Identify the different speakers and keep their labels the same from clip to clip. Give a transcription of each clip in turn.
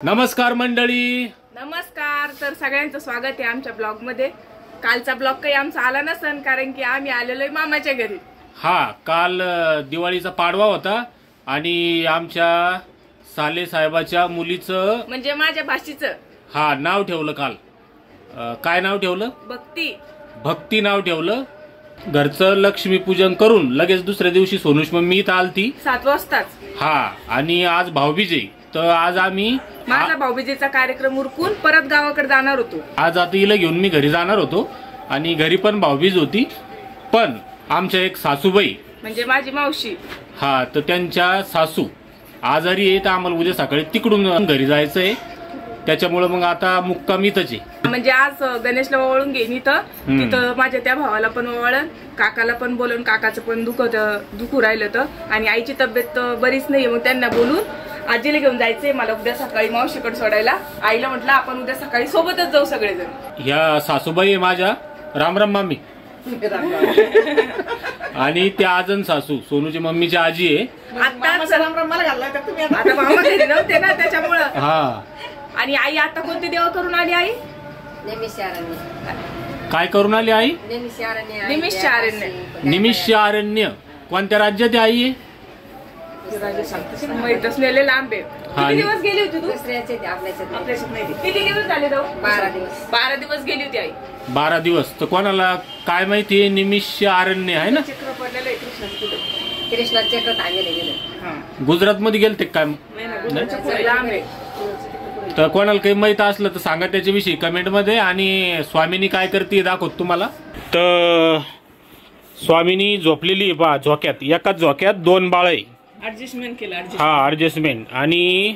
Speaker 1: नमस्कार मंडळी.
Speaker 2: नमस्कार. तर सगळ्यांचं स्वागत आहे आमच्या ब्लॉग मध्ये. कालचा ब्लॉग काही आमचा आला नसन कारण की आम्ही आलेलोय मामाच्या घरी.
Speaker 1: हा, काल दिवाळीचा पाडवा होता आणि आमच्या साले साहेबाच्या मुलीचं
Speaker 2: म्हणजे माझ्या भाषीचं
Speaker 1: नाव ठेवलं काल. काय नाव ठेवलं?
Speaker 2: भक्ती.
Speaker 1: भक्ती नाव ठेवलं. घरचं लक्ष्मीपूजन करून लगेच दुसऱ्या दिवशी सोनूश मम्मी इथं आलती
Speaker 2: 7 वाजताच.
Speaker 1: आणि आज भाऊबीज आहे, तर आज आम्ही
Speaker 2: माझा भाऊबीजेचा कार्यक्रम उरकून परत गावाकडे जाणार होतो.
Speaker 1: आज आता हिला घेऊन मी घरी जाणार होतो आणि घरी पण भाऊबीज होती. पण आमच्या एक सासूबाई
Speaker 2: म्हणजे माझी मावशी
Speaker 1: तर त्यांच्या सासू आजारी आहे, तर आम्हाला उद्या सकाळी तिकडून घरी जायचंय. त्याच्यामुळे मग आता मुक्काम इथंच आहे.
Speaker 2: म्हणजे आज गणेशला ओवाळून घेईन इथं. तिथं माझ्या त्या भावाला पण ओवाळण, काकाला पण बोलून, काकाचं पण दुखू राहिलं तर, आणि आईची तब्येत बरीच नाहीये, मग त्यांना बोलून आजीला घेऊन जायचंय मला उद्या सकाळी मावशीकडे सोडायला. आईला म्हटलं आपण उद्या सकाळी सोबतच जाऊ सगळेजण.
Speaker 1: ह्या सासूबाई माझ्या रामराम मामी आणि त्या आजन सासू सोनूची मम्मीची आजी आहे.
Speaker 2: आता मामा घरी नव्हते ना त्याच्यामुळं. आणि आई आता कोणते देव करून आली? आई
Speaker 1: काय करून आली? आई निमिषारण्य. कोणत्या राज्यात आई आहे?
Speaker 2: माहितच नेले लांब आहे. किती दिवस गेली होती तू? किती दिवस झाले? 12 दिवस गेली होती आई.
Speaker 1: 12 दिवस. तर कोणाला काय माहितीये निमिषारण्य आहे ना?
Speaker 2: चक्र पडलेलं आहे
Speaker 3: कृष्णा चक्र
Speaker 1: गुजरात मध्ये गेलते काय?
Speaker 2: लांब आहे.
Speaker 1: तर कोणाला काही माहित असलं तर सांगा त्याच्याविषयी कमेंट मध्ये. आणि स्वामिनी काय करते दाखवत तुम्हाला. तर स्वामिनी झोपलेली पहा झोक्यात. एकाच झोक्यात 2 बाळ आहे.
Speaker 2: ऍडजस्टमेंट केलं.
Speaker 1: ऍडजस्टमेंट. आणि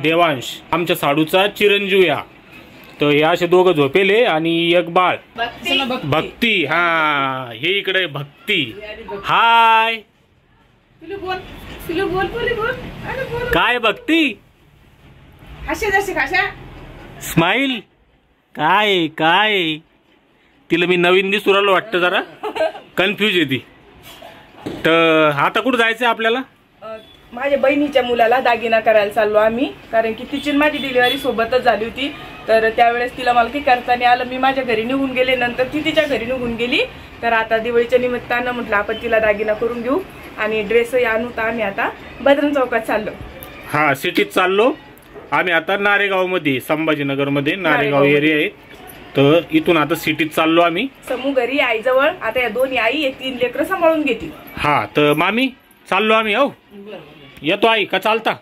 Speaker 1: देवांश आमच्या साडूचा चिरंजीव या. तर हे असे दोघं झोपेले आणि एक बाळ भक्ती. हे इकडे भक्ती. हाय काय भक्ती? स्माइल. काय काय तिला मी नवीन दिसू राहिलो वाटतं, जरा कन्फ्युज आहे ती. तर आता कुठं जायचंय आपल्याला?
Speaker 2: माझ्या बहिणीच्या मुलाला दागिना करायला चाललो आम्ही, कारण की तिची माझी डिलिव्हरी सोबतच झाली होती. तर त्यावेळेस तिला मला काही करता नाही आलं. मी माझ्या घरी निघून गेले, नंतर ती तिच्या घरी निघून गेली. तर आता दिवाळीच्या निमित्तानं म्हटलं आपण तिला दागिना करून घेऊ आणि ड्रेसही आणू. तर आम्ही आता बद्रन चौकात चाललो.
Speaker 1: सिटीत चाललो आम्ही आता. नारेगाव मध्ये, संभाजीनगर मध्ये नारेगाव एरिया आहे. तर इथून आता सिटीत चाललो आम्ही. समूह
Speaker 2: घरी आईजवळ. आता या 2 आई 3 लेकरं सांभाळून घेतील.
Speaker 1: तर मामी चाललो आम्ही. येतो आई का चालता?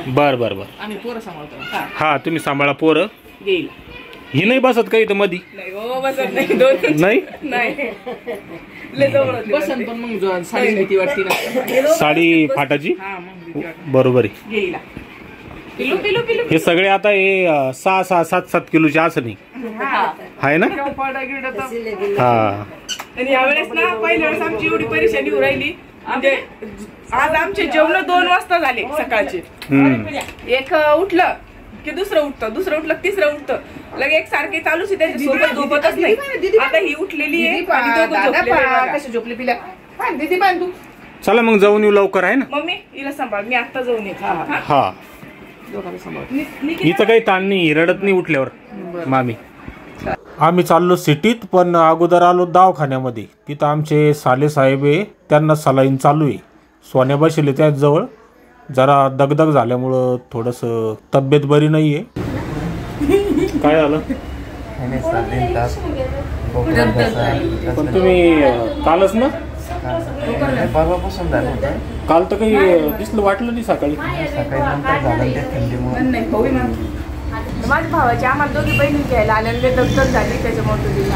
Speaker 1: बर बर बर.
Speaker 2: आम्ही पोरं सांभाळतो.
Speaker 1: तुम्ही सांभाळा पोरं.
Speaker 2: येईल.
Speaker 1: ही नाही बसत का इथं मधी? नाही. साडी फाटाची बरोबर आहे. हे सगळे आता हे 6-6, 7-7 किलोचे असं नाही आहे ना?
Speaker 2: आणि यावेळेस ना पहिल्या वेळेस आमची एवढी परेशानी होऊ राहिली. म्हणजे आज आमचे जेवण 2 वाजता झाले सकाळचे. एक उठलं की दुसरं उठलं तिसरं उठतं, लगे एक सारखे चालूच आहे. त्याच्या सोबत झोपतच नाही. आता ही उठलेली आहे.
Speaker 1: चला मग जाऊन येऊ लवकर, आहे ना?
Speaker 2: मम्मी हिला सांभाळ, मी आता जाऊन येतो.
Speaker 1: हिचं काही ताण नाही, रडत नाही उठल्यावर मामी. आम्ही चाललो सिटीत, पण अगोदर आलो दवाखान्यामध्ये. तिथं आमचे साले साहेब आहे, त्यांना सलाईन चालू आहे. सोन्या बसले त्याचजवळ. जरा दगदग झाल्यामुळं थोडंसं तब्येत बरी नाही आहे. काय झालं? पण तुम्ही कालच ना? काल तर काही दिसलं वाटलं नाही सकाळी.
Speaker 2: माझ्या भावाची आम्हाला दोघी बहिणी घ्यायला आल्याने दगदग झाली, त्याच्यामुळे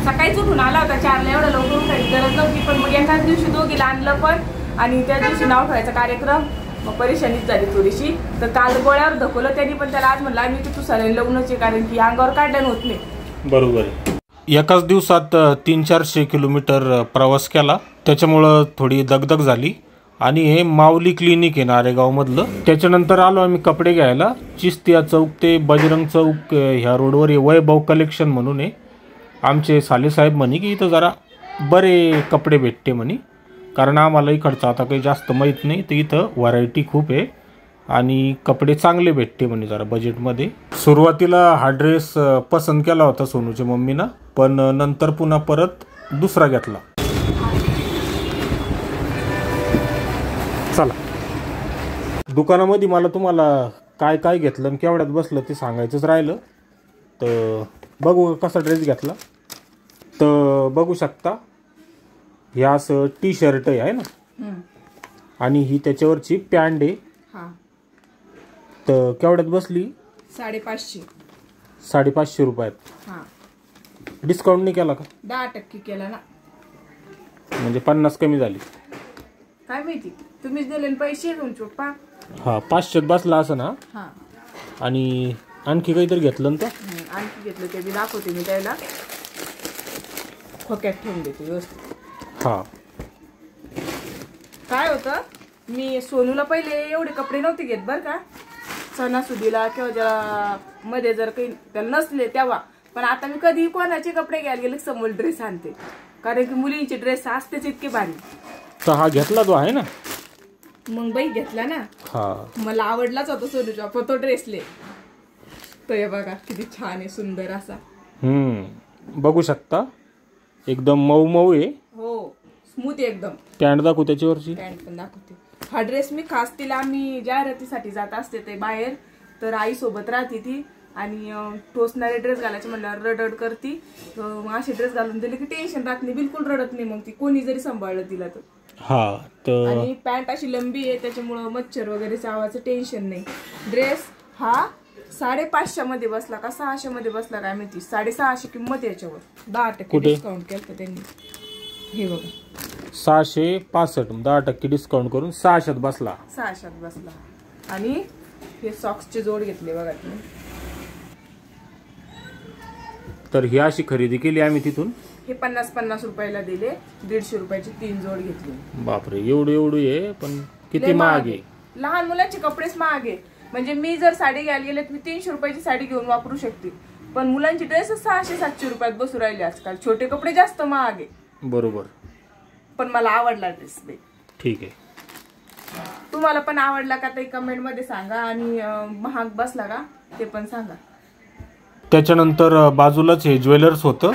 Speaker 2: सकाळीच उठून आला होता 4ला. एवढं लवकर उठायची गरज नव्हती, पण मग एकाच दिवशी दोघीला आणलं पण. आणि त्या दिवशी नाव ठेवायचा कार्यक्रम, मग परेशानीच झाली थोडीशी. तर काल गोळ्यावर धकवलं त्यांनी, पण त्याला आज म्हणलं आम्ही तू सलाईन लावूनच, कारण की अंगावर काढल्यानं होत नाही.
Speaker 1: बरोबर आहे. एकाच दिवसात 300-400 किलोमीटर प्रवास केला, त्याच्यामुळं थोडी दगदग झाली. आणि हे माऊली क्लिनिक आहे नारेगावमधलं. त्याच्यानंतर आलो आम्ही कपडे घ्यायला. चिस्तिया चौक ते बजरंग चौक ह्या रोडवर वैभव कलेक्शन म्हणून आहे. आमचे सालेसाहेब म्हणे की इथं जरा बरे कपडे भेटते म्हणे. कारण आम्हाला इकडचं आता काही जास्त माहीत नाही. तर इथं व्हरायटी खूप आहे आणि कपडे चांगले भेटते म्हणे जरा बजेटमध्ये. सुरुवातीला हा ड्रेस पसंत केला होता सोनूच्या मम्मीनं, पण नंतर पुन्हा परत दुसरा घेतला. चला दुकानामध्ये मला तुम्हाला काय काय घेतलं आणि केवढ्यात बसलं ते सांगायचंच राहिलं. तर बघू कसा ड्रेस घेतला. तर बघू शकता हे असं टी शर्ट आहे ना, आणि ही त्याच्यावरची पॅन्ट आहे. तर केवढ्यात बसली?
Speaker 2: 550.
Speaker 1: 550 रुपयात. डिस्काउंट नाही केला का?
Speaker 2: 10% केला ना,
Speaker 1: म्हणजे 50 कमी झाली.
Speaker 2: काय माहिती, तुम्हीच दिले पैसे तुमचे पप्पा.
Speaker 1: 500 बसला असं ना. आणि आणखी काहीतरी घेतलं ना.
Speaker 2: आणखी घेतलं ते बी दाखवते मी त्याला, खोक्यात ठेवून देते व्यवस्थित. काय होतं, मी सोनूला पहिले एवढे कपडे नव्हते घेत बरं का, सणासुदीला किंवा ज्या मध्ये जर काही त्याला नसले तेव्हा. पण आता मी कधी कोणाचे कपडे घ्यायला गेले समोर ड्रेस आणते, कारण की मुलींचे ड्रेस असतेच इतके भारी.
Speaker 1: तर हा घेतला तो आहे ना,
Speaker 2: मग बाई घेतला ना. मला आवडलाच होता सोनूचा तो ड्रेसले. तो हे बघा किती छान आहे, सुंदर असा.
Speaker 1: बघू शकता एकदम मऊ मऊ आहे.
Speaker 2: हो, स्मूथ एकदम.
Speaker 1: पॅन्ट दाखवू त्याच्यावरची.
Speaker 2: पॅन्ट पण दाखवते. हा ड्रेस मी खास तिला, मी जाहिरातीसाठी जात असते ते बाहेर, तर आई सोबत राहते ती, आणि टोचणारे ड्रेस घालायचे म्हणल्यावर रडड करती. असे ड्रेस घालून दिले की टेन्शन राहत नाही, बिलकुल रडत नाही मग ती, कोणी जरी सांभाळलं तिला तर. आणि पॅन्ट अशी लंबी आहे त्याच्यामुळं मच्छर वगैरे चावायचं टेन्शन नाही. ड्रेस हा 550 मध्ये बसला का 600 मध्ये बसला काय माहिती. 650 किंमत याच्यावर. 10% डिस्काउंट केलं त्यांनी. हे बघा
Speaker 1: 665, 10% डिस्काउंट करून 600 बसला.
Speaker 2: 600 बसला. आणि हे सॉक्सचे जोड घेतले बघा तुम्ही.
Speaker 1: तर ही अशी खरेदी केली आम्ही तिथून.
Speaker 2: हे 50-50 रुपयाला दिले. 150 रुपयाचे 3 जोड घेतले.
Speaker 1: बापरे, एवढं आहे, पण किती महाग आहे.
Speaker 2: लहान मुलांचे कपडेच महाग आहे. म्हणजे मी जर साडी घ्यायला गेले तर मी 300 रुपयाची साडी घेऊन वापरू शकते, पण मुलांची ड्रेस 600-700 रुपयात बसू राहिले आजकाल. छोटे कपडे जास्त महाग आहे.
Speaker 1: बरोबर.
Speaker 2: पण मला आवडला ड्रेस.
Speaker 1: ठीक आहे.
Speaker 2: तुम्हाला पण आवडला का ते कमेंट मध्ये सांगा, आणि महाग बसला का ते पण सांगा.
Speaker 1: त्याच्यानंतर बाजूलाच हे ज्वेलर्स होतं,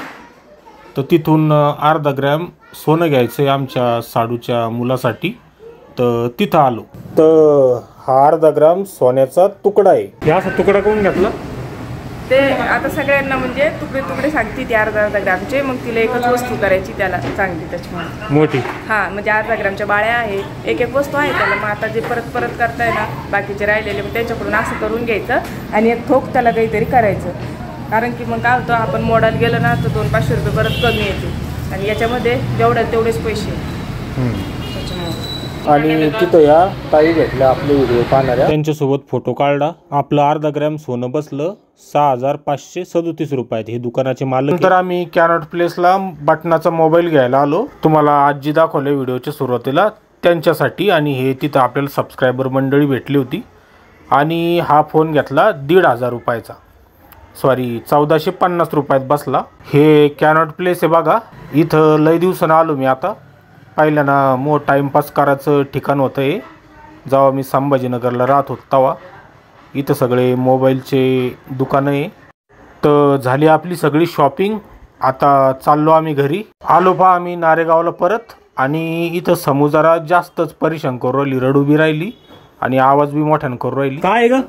Speaker 1: तर तिथून अर्धा ग्रॅम सोनं घ्यायचंय आमच्या साडूच्या मुलासाठी. तर तिथं आलो. तर हा अर्धा ग्राम सोन्याचा तुकडा आहे. हे असा तुकडा करून घेतला.
Speaker 2: ते आता सगळ्यांना म्हणजे तुकडे तुकडे सांगते ती अर्धा ग्रामचे, मग तिला एकच वस्तू करायची त्याला चांगली त्याच्यामुळे मोठी. म्हणजे अर्धा ग्रामच्या बाळ्या आहे, एक वस्तू आहे त्याला. मग आता जे परत करताय ना बाकीचे राहिलेले, मग त्यांच्याकडून असं करून घ्यायचं आणि एक ठोक त्याला काहीतरी करायचं. कारण की मग काय होतं, आपण मोडायला गेलं ना तर 200-500 रुपये परत कमी येते, आणि याच्यामध्ये जेवढ्या तेवढेच पैसे.
Speaker 1: आणि तिथं या ताई भेटल्या आपले व्हिडिओ पाहणाऱ्या, त्यांच्यासोबत फोटो काढला. आपलं अर्धा ग्रॅम सोनं बसलं 6537 रुपयात. हे दुकानाचे मालक. नंतर आम्ही कॅनॉट प्लेसला बटनाचा मोबाईल घ्यायला आलो. तुम्हाला आजी दाखवले व्हिडिओच्या सुरुवातीला त्यांच्यासाठी. आणि हे तिथं आपल्याला सबस्क्रायबर मंडळी भेटली होती. आणि हा फोन घेतला 1500 रुपयाचा, सॉरी 1450 रुपयात बसला. हे कॅनॉट प्लेस आहे बघा. इथं लय दिवसानं आलो मी. आता पहिल्यानं टाइमपास करायचं ठिकाण होतं हे, जेव्हा मी संभाजीनगरला राहत होतो तेव्हा. इथं सगळे मोबाईलचे दुकानं आहे. तर झाली आपली सगळी शॉपिंग. आता चाललो आम्ही घरी. आलो पहा आम्ही नारेगावला परत. आणि इथं समू जरा जास्तच परेशान करू राहिली, रडू बी राहिली आणि आवाज बी मोठ्यानं करू राहिली. काय ग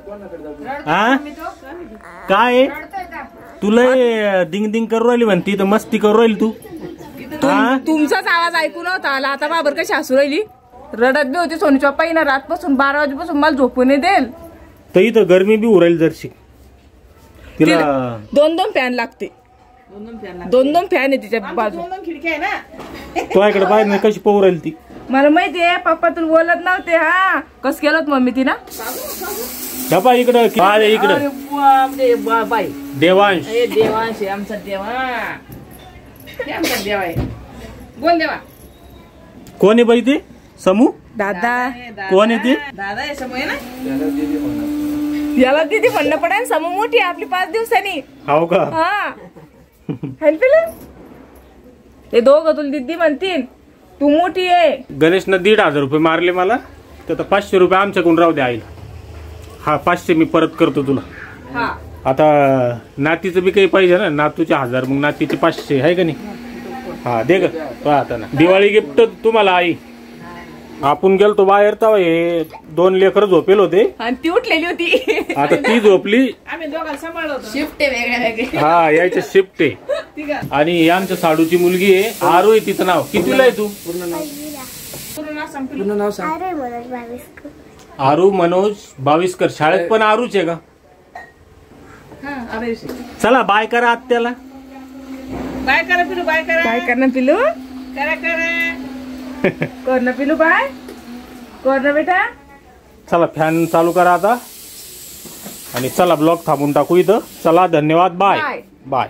Speaker 1: काय तुला दिंग दिंग करू राहिली म्हणती, तर मस्ती करू राहिली तू.
Speaker 2: तुमचाच आवाज ऐकू नव्हता आला. आता बाबर कशी हसू राहिली, रडत बी होती. सोनूच्या पहिला रातपासून 12 वाजेपासून मला झोपून देईल.
Speaker 1: तर इथं गरमी बी उरायली जरशी. तिला
Speaker 2: 2-2 फॅन लागते. 2-2 फॅन आहे तिच्या बाजू. खिडकी आहे ना.
Speaker 1: तो इकडे बाहेर नाही कशी पोहू राहिली ती.
Speaker 2: मला माहिती आहे पप्पा तू बोलत नव्हते. हा कस केलं मम्मी ती ना.
Speaker 1: इकडं इकडं देवांश.
Speaker 2: देवांश आमचा देवा. आमचा देवा आहे. बोल देवा.
Speaker 1: कोण आहे बाई ते? समू
Speaker 2: दादा.
Speaker 1: कोण आहे ते?
Speaker 2: दादा आहे. समू आहे ना. याला दीदी म्हणणं पडेल. समू मोठी आहे आपली 5 दिवसांनी.
Speaker 1: हो का?
Speaker 2: हा ते दोघं तुला दीदी म्हणतील. तू मोठी आहे.
Speaker 1: गणेशनं 1500 रुपये मारले मला. तर 500 रुपये आमच्याकडून राहू दे आईला. हा 500 मी परत करतो तुला.
Speaker 2: हा
Speaker 1: आता नातीचं बी काही पाहिजे ना, नातूचे 1000 मग नातीचे 500 आहे का नाही. हा दे ग पहा आता ना, दिवाळी गिफ्ट तुम्हाला आई. आपण गेलतो बाहेर तेव्हा हे 2 लेकर झोपेल होते
Speaker 2: आणि ती उठलेली होती.
Speaker 1: आता ती झोपली.
Speaker 2: आम्ही दोघांना सांभाळत होतो.
Speaker 3: शिफ्ट आहे वेगळ्या वेगळे.
Speaker 1: हा यायचं शिफ्ट आहे.
Speaker 2: ठीक आहे.
Speaker 1: आणि ही आमच्या साडूची मुलगी आहे आरू आहे तिचं नाव. कितीला आहे तू?
Speaker 2: पूर्ण नाव सांग पिलू.
Speaker 3: पूर्ण नाव सांग.
Speaker 1: आरू मनोज बाविस्कर. शाळेत पण आरूच आहे का?
Speaker 2: हा अरे
Speaker 1: चला बाय करा आत्याला.
Speaker 2: बाय करा पिलू, बाय करा. बाय कर ना पिलू, करा करा. कर ना पिलू, बाय कर ना बेटा.
Speaker 1: चला फॅन चालू करा आता आणि चला ब्लॉग थांबून टाकू इथं. चला धन्यवाद. Bye
Speaker 2: bye.
Speaker 1: बाय.